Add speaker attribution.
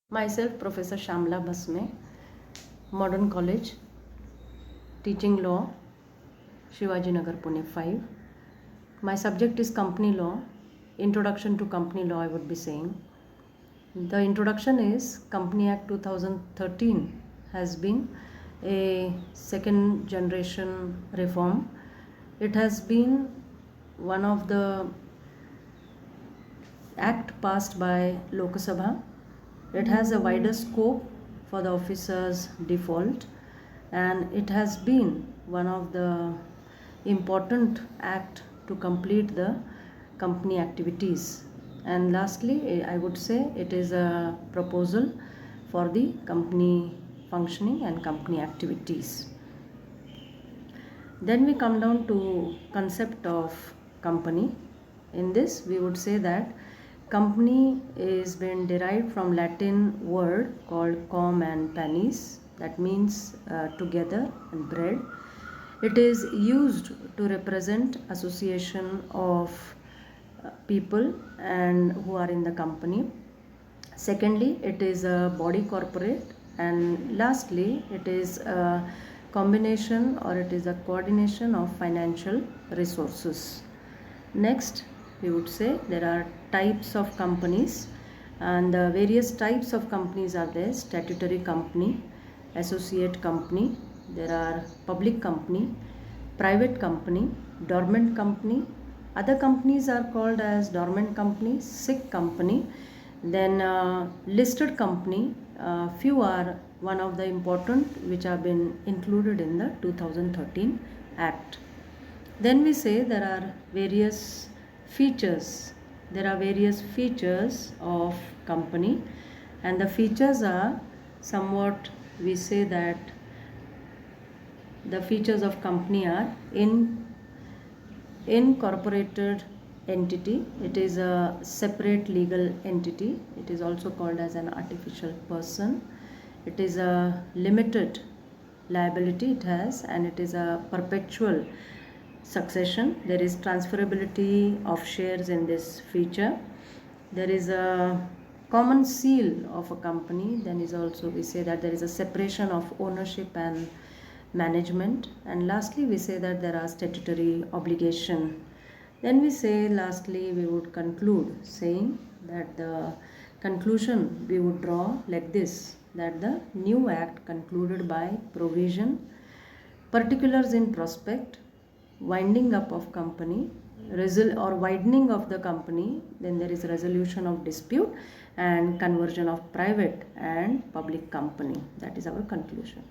Speaker 1: Myself, Professor Shamla Basme, Modern College, teaching law, Shivaji Nagar, Pune 5. My subject is company law. Introduction to company law, I would be saying. The introduction is Company Act 2013 has been a second generation reform. It has been one of the act passed by Lok Sabha. It has a wider scope for the officers default, and it has been one of the important act to complete the company activities. And lastly, I would say it is a proposal for the company functioning and company activities. Then we come down to concept of company. In this we would say that company is been derived from Latin word called com and panis, that means together and bread. It is used to represent association of people and who are in the company. Secondly, it is a body corporate, and lastly it is a combination or it is a coordination of financial resources. Next, we would say there are types of companies, and the various types of companies are there: statutory company, associate company, there are public company, private company, dormant company. Other companies are called as dormant company, sick company, then listed company. Few are one of the important which have been included in the 2013 Act. Then we say there are various features. There are various features of company, and the features are somewhat, we say that the features of company are incorporated entity. It is a separate legal entity. It is also called as an artificial person. It is a limited liability it has, and it is a perpetual succession. There is transferability of shares in this feature. There is a common seal of a company. Then is also, we say that there is a separation of ownership and management. And lastly, we say that there are statutory obligation. Then we say lastly we would conclude saying that the conclusion we would draw like this, that the new act concluded by provision, particulars in prospect, winding up of company, or widening of the company, then there is resolution of dispute and conversion of private and public company. That is our conclusion.